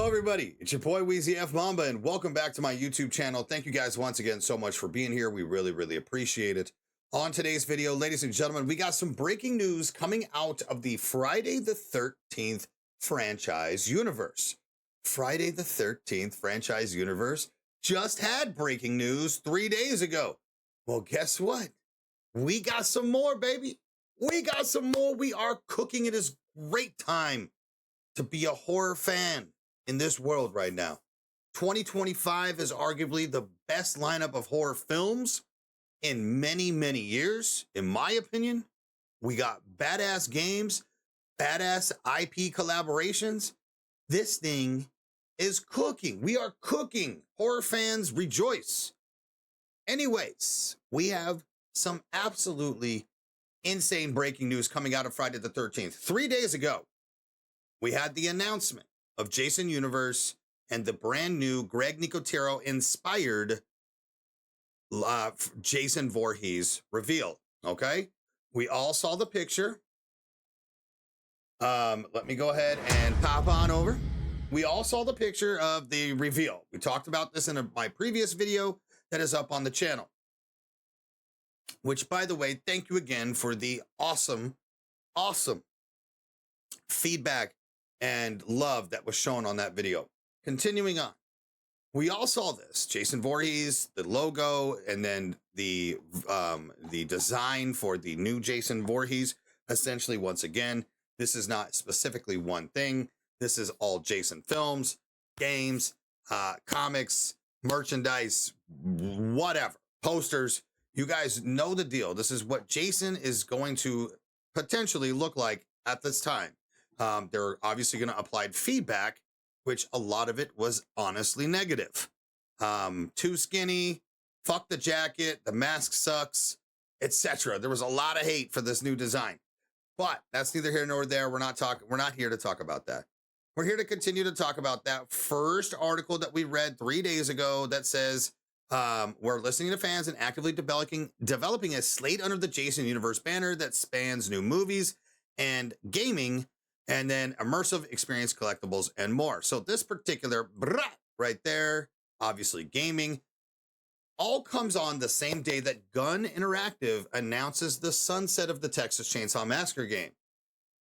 Hello, everybody. It's your boy WEEZYFMAMBA, and welcome back to my YouTube channel. Thank you guys once again so much for being here. We really appreciate it. On today's video, ladies and gentlemen, we got some breaking news coming out of the Friday the 13th franchise universe. Friday the 13th franchise universe just had breaking news 3 days ago. Well, guess what? We got some more, baby. We got some more. We are cooking. It is great time to be a horror fan in this world right now. 2025 is arguably the best lineup of horror films in many years, in my opinion. We got badass games, badass IP collaborations. This thing is cooking. We are cooking. Horror fans rejoice. Anyways, we have some absolutely insane breaking news coming out of Friday the 13th. 3 days ago, we had the announcement of Jason Universe and the brand new Greg Nicotero inspired Jason Voorhees reveal. Okay, we all saw the picture. Let me go ahead and pop on over. We all saw the picture of the reveal. We talked about this in my previous video that is up on the channel. Which, by the way, thank you again for the awesome feedback and love that was shown on that video. Continuing on, we all saw this: Jason Voorhees, the logo, and then the design for the new Jason Voorhees. Essentially, once again, this is not specifically one thing. This is all Jason films, games, comics, merchandise, whatever, posters. You guys know the deal. This is what Jason is going to potentially look like at this time. They're obviously going to apply feedback, which a lot of it was honestly negative. Too skinny, fuck the jacket, the mask sucks, etc. There was a lot of hate for this new design, but that's neither here nor there. We're not here to talk about that. We're here to continue to talk about that first article that we read 3 days ago that says, we're listening to fans and actively developing a slate under the Jason Universe banner that spans new movies and gaming, and then immersive experience collectibles and more. So this particular right there, obviously gaming, all comes on the same day that Gun Interactive announces the sunset of the Texas Chainsaw Massacre game.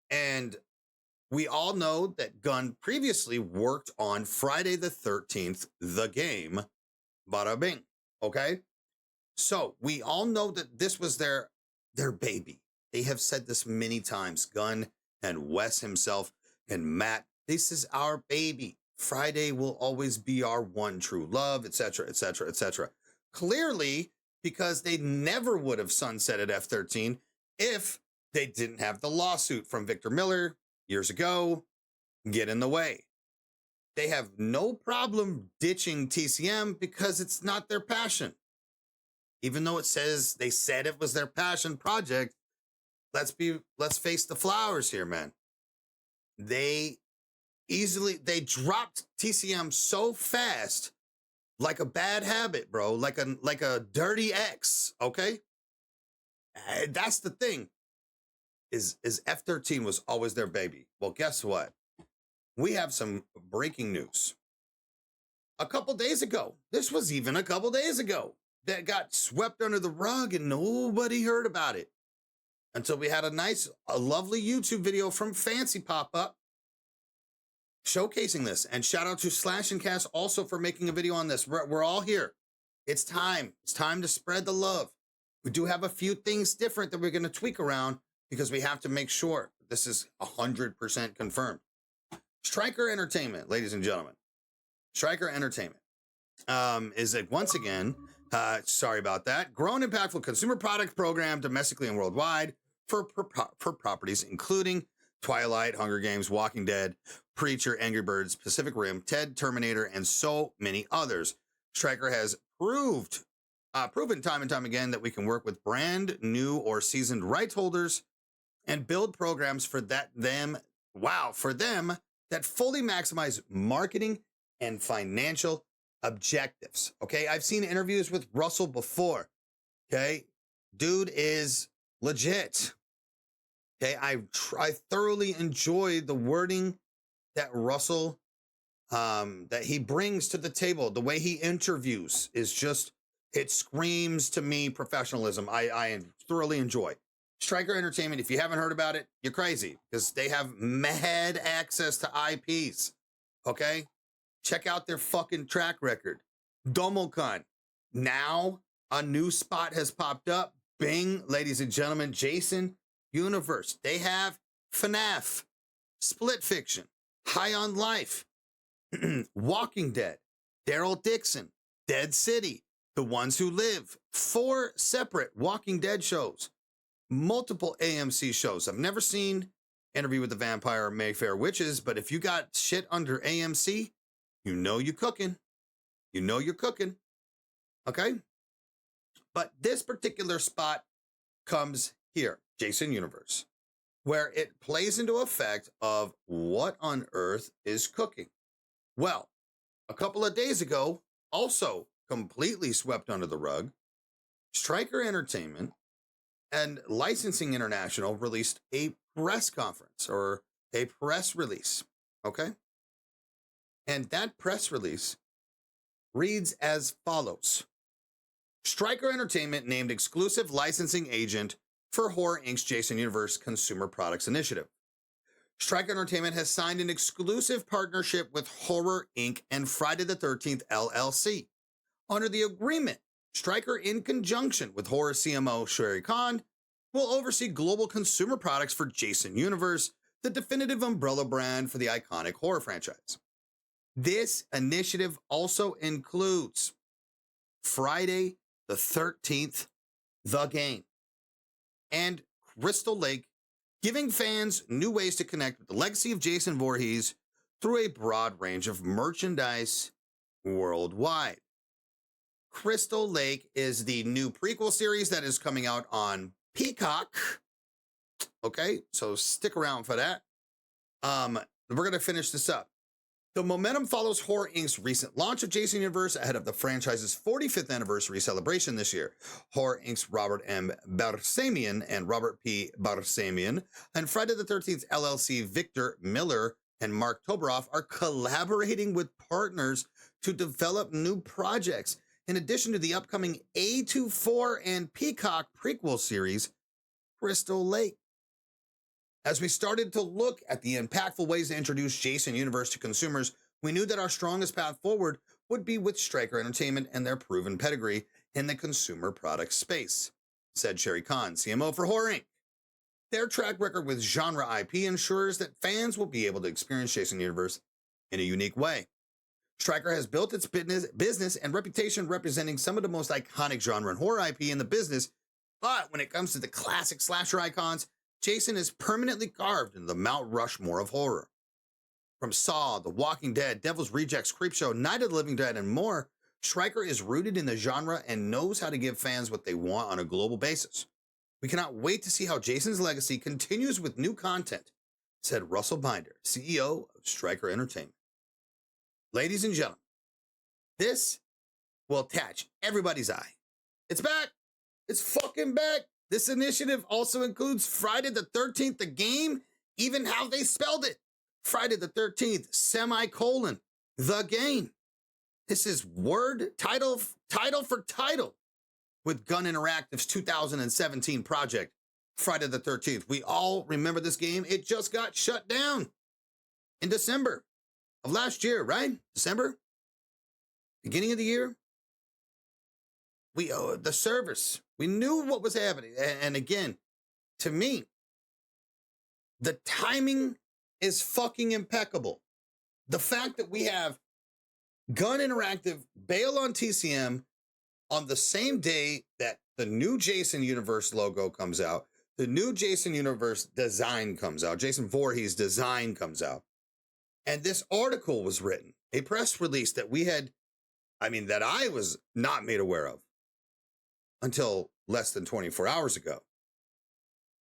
And we all know that Gun previously worked on Friday the 13th, the game. Bada bing. Okay. So we all know that this was their baby. They have said this many times. Gun and Wes himself and Matt, this is our baby. Friday will always be our one true love, etc., etc., etc. Clearly, because they never would have sunsetted F-13 if they didn't have the lawsuit from Victor Miller years ago get in the way. They have no problem ditching TCM because it's not their passion. Even though they said it was their passion project, let's face the flowers here, man. They dropped TCM so fast, like a bad habit, bro, like a dirty ex, okay? That's the thing, is F-13 was always their baby. Well, guess what? We have some breaking news. A couple days ago, this was even a couple days ago, that got swept under the rug and nobody heard about it until we had a lovely YouTube video from Fancy pop up showcasing this. And shout out to Slash and Cast also for making a video on this. We're all here. It's time. It's time to spread the love. We do have a few things different that we're going to tweak around because we have to make sure this is 100% confirmed. Striker Entertainment, ladies and gentlemen. Striker Entertainment is once again, sorry about that, grown impactful consumer product program domestically and worldwide for properties including Twilight, Hunger Games, Walking Dead, Preacher, Angry Birds, Pacific Rim, Ted, Terminator, and so many others. Striker has proven time and time again that we can work with brand new or seasoned rights holders and build programs for them that fully maximize marketing and financial objectives. Okay, I've seen interviews with Russell before. Okay, dude is legit. Okay, I thoroughly enjoy the wording that Russell that he brings to the table. The way he interviews is just, it screams to me professionalism. I thoroughly enjoy. Striker Entertainment, if you haven't heard about it, you're crazy because they have mad access to IPs. Okay? Check out their fucking track record. Domocon. Now a new spot has popped up. Bing, ladies and gentlemen, Jason Universe. They have FNAF, Split Fiction, High on Life, Walking Dead, Daryl Dixon, Dead City, The Ones Who Live, 4 separate Walking Dead shows, multiple AMC shows. I've never seen Interview with the Vampire or Mayfair Witches, but if you got shit under AMC, you know you're cooking. You know you're cooking. Okay? But this particular spot comes here, Jason Universe, where it plays into effect of what on earth is cooking. Well, a couple of days ago, also completely swept under the rug, Striker Entertainment and Licensing International released a press conference or a press release, okay? And that press release reads as follows. Striker Entertainment named exclusive licensing agent for Horror Inc.'s Jason Universe Consumer Products Initiative. Striker Entertainment has signed an exclusive partnership with Horror Inc. and Friday the 13th LLC. Under the agreement, Striker, in conjunction with horror CMO Sherry Khan, will oversee global consumer products for Jason Universe, the definitive umbrella brand for the iconic horror franchise. This initiative also includes Friday the 13th, The Game, and Crystal Lake, giving fans new ways to connect with the legacy of Jason Voorhees through a broad range of merchandise worldwide. Crystal Lake is the new prequel series that is coming out on Peacock. Okay, so stick around for that. We're going to finish this up. The momentum follows Horror Inc.'s recent launch of Jason Universe ahead of the franchise's 45th anniversary celebration this year. Horror Inc.'s Robert M. Barsamian and Robert P. Barsamian and Friday the 13th LLC Victor Miller and Mark Toberoff are collaborating with partners to develop new projects. In addition to the upcoming A24 and Peacock prequel series, Crystal Lake. As we started to look at the impactful ways to introduce Jason Universe to consumers, we knew that our strongest path forward would be with Striker Entertainment and their proven pedigree in the consumer product space, said Sherry Khan, CMO for Horror Inc. Their track record with genre IP ensures that fans will be able to experience Jason Universe in a unique way. Striker has built its business and reputation representing some of the most iconic genre and horror IP in the business, but when it comes to the classic slasher icons, Jason is permanently carved into the Mount Rushmore of horror. From Saw, The Walking Dead, Devil's Rejects, Creepshow, Night of the Living Dead, and more, Striker is rooted in the genre and knows how to give fans what they want on a global basis. We cannot wait to see how Jason's legacy continues with new content, said Russell Binder, CEO of Striker Entertainment. Ladies and gentlemen, this will catch everybody's eye. It's back. It's fucking back. This initiative also includes Friday the 13th, the game, even how they spelled it. Friday the 13th, semicolon, the game. This is word, title for title with Gun Interactive's 2017 project, Friday the 13th. We all remember this game. It just got shut down in December of last year, right? December? Beginning of the year? The service. We knew what was happening. And again, to me, the timing is fucking impeccable. The fact that we have Gun Interactive bail on TCM on the same day that the new Jason Universe logo comes out, the new Jason Universe design comes out, Jason Voorhees design comes out. And this article was written, a press release that that I was not made aware of until less than 24 hours ago,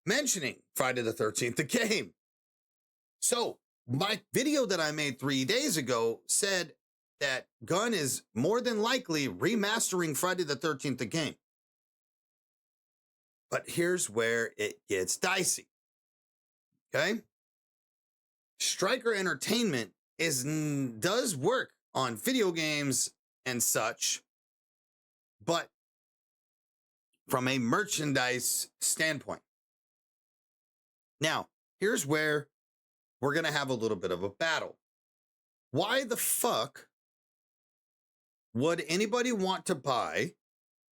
mentioning Friday the 13th, the game. So my video that I made 3 days ago said that Gunn is more than likely remastering Friday the 13th, the game. But here's where it gets dicey. Okay? Striker Entertainment does work on video games and such, but from a merchandise standpoint. Now, here's where we're going to have a little bit of a battle. Why the fuck would anybody want to buy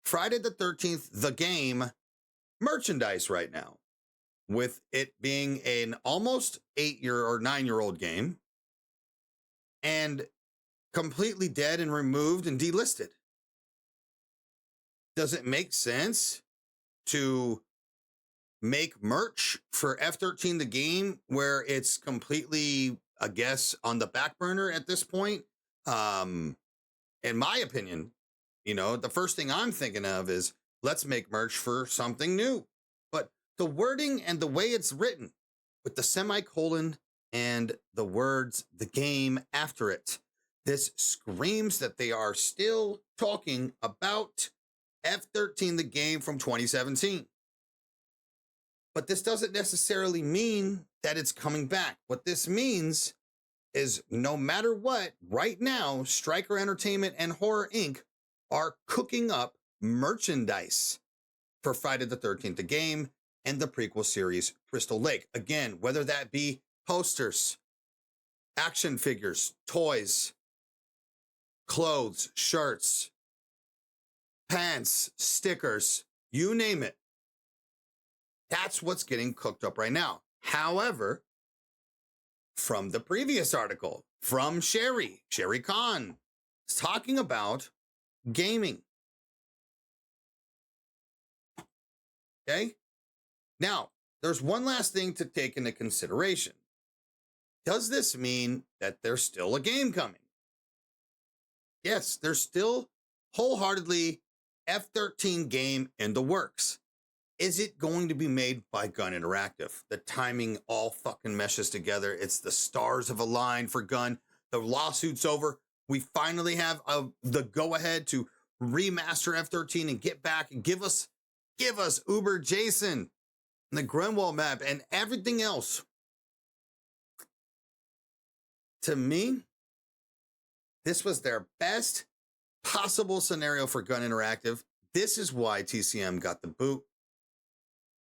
Friday the 13th, the game, merchandise right now, with it being an almost 8-year or 9-year-old game and completely dead and removed and delisted? Does it make sense to make merch for F-13 the game where it's completely, I guess, on the back burner at this point? In my opinion, the first thing I'm thinking of is let's make merch for something new. But the wording and the way it's written with the semicolon and the words, the game after it, this screams that they are still talking about F-13 the game from 2017. But this doesn't necessarily mean that it's coming back. What this means is no matter what, right now, Stryker Entertainment and Horror Inc. are cooking up merchandise for Friday the 13th, the game, and the prequel series, Crystal Lake. Again, whether that be posters, action figures, toys, clothes, shirts, pants, stickers, you name it. That's what's getting cooked up right now. However, from the previous article, from Sherry Khan, talking about gaming. Okay? Now, there's one last thing to take into consideration. Does this mean that there's still a game coming? Yes, there's still wholeheartedly F-13 game in the works. Is it going to be made by Gun Interactive? The timing all fucking meshes together. It's the stars have aligned for Gun. The lawsuit's over. We finally have the go-ahead to remaster F-13 and get back and give us Uber Jason and the Grenwell map and everything else. To me, this was their best possible scenario for Gun Interactive. This is why TCM got the boot.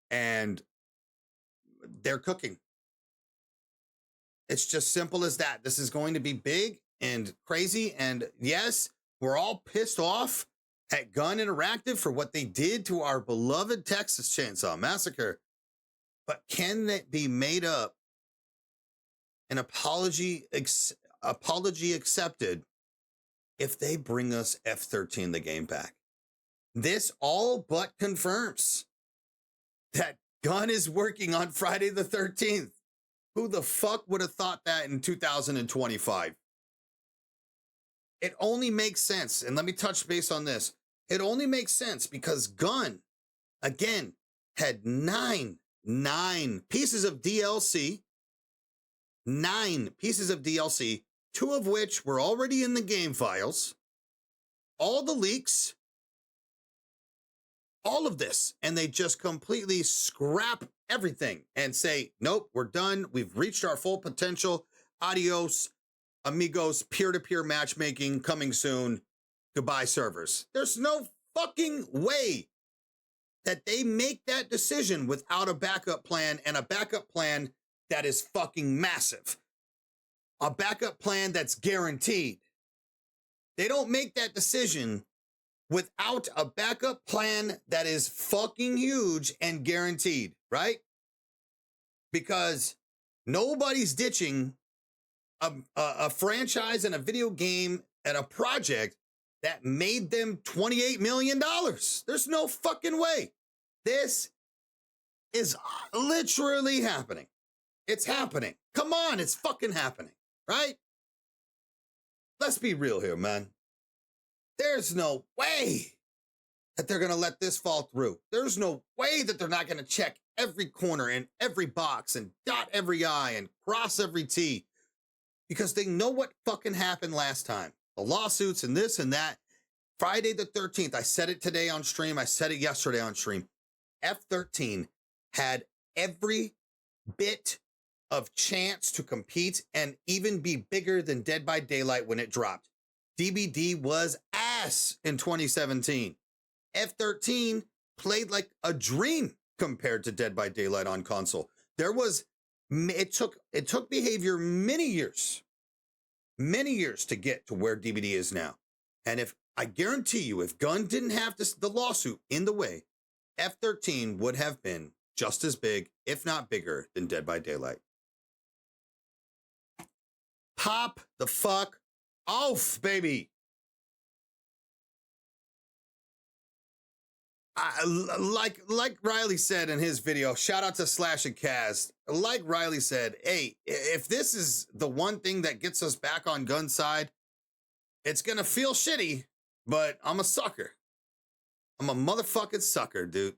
And they're cooking. It's just simple as that. This is going to be big and crazy. And yes, we're all pissed off at Gun Interactive for what they did to our beloved Texas Chainsaw Massacre. But can that be made up? An apology accepted if they bring us F-13 the game back. This all but confirms that Gun is working on Friday the 13th. Who the fuck would have thought that in 2025? It only makes sense. And let me touch base on this. It only makes sense because Gun, again, had nine pieces of DLC, 9 pieces of DLC, 2 of which were already in the game files, all the leaks, all of this, and they just completely scrap everything and say, nope, we're done. We've reached our full potential. Adios, amigos, peer-to-peer matchmaking coming soon. Goodbye, servers. There's no fucking way that they make that decision without a backup plan, and a backup plan that is fucking massive. A backup plan that's guaranteed. They don't make that decision without a backup plan that is fucking huge and guaranteed, right? Because nobody's ditching a franchise and a video game and a project that made them $28 million. There's no fucking way. This is literally happening. It's happening. Come on, it's fucking happening, right? Let's be real here, man. There's no way that they're going to let this fall through. There's no way that they're not going to check every corner and every box and dot every I and cross every T, because they know what fucking happened last time. The lawsuits and this and that. Friday the 13th, I said it today on stream. I said it yesterday on stream. F-13 had every bit of chance to compete and even be bigger than Dead by Daylight when it dropped. DBD was ass in 2017. F13 played like a dream compared to Dead by Daylight on console. It took behavior many years to get to where DBD is now. And if I guarantee you, if Gun didn't have the lawsuit in the way, F13 would have been just as big, if not bigger, than Dead by Daylight. Pop the fuck off, baby. Like Riley said in his video, shout out to Slash and Kaz. Like Riley said, hey, if this is the one thing that gets us back on Gun's side, it's gonna feel shitty, but I'm a sucker. I'm a motherfucking sucker, dude.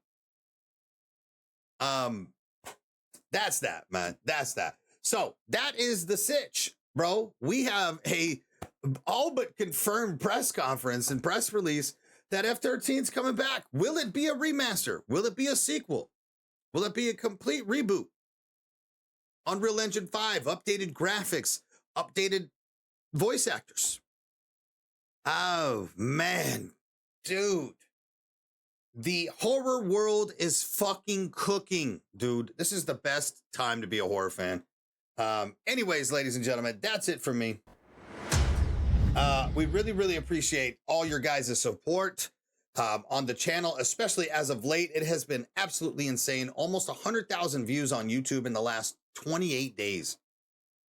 That's that, man. That's that. So that is the sitch, bro. We have a all but confirmed press conference and press release that F13's coming back. Will it be a remaster? Will it be a sequel? Will it be a complete reboot? Unreal Engine 5, updated graphics, updated voice actors. Oh, man. Dude. The horror world is fucking cooking, dude. This is the best time to be a horror fan. Anyways, ladies and gentlemen, that's it for me. We really, really appreciate all your guys' support on the channel, especially as of late. It has been absolutely insane. Almost 100,000 views on YouTube in the last 28 days.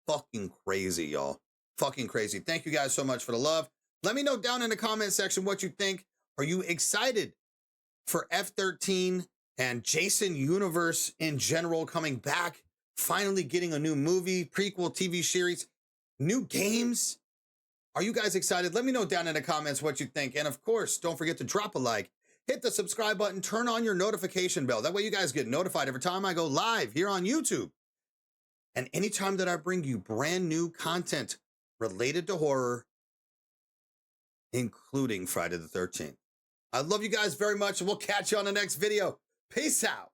Fucking crazy, y'all. Fucking crazy. Thank you guys so much for the love. Let me know down in the comment section what you think. Are you excited for F13 and Jason Universe in general coming back? Finally getting a new movie, prequel, TV series, new games? Are you guys excited? Let me know down in the comments what you think. And of course, don't forget to drop a like, hit the subscribe button, turn on your notification bell. That way you guys get notified every time I go live here on YouTube. And anytime that I bring you brand new content related to horror, including Friday the 13th. I love you guys very much, and we'll catch you on the next video. Peace out.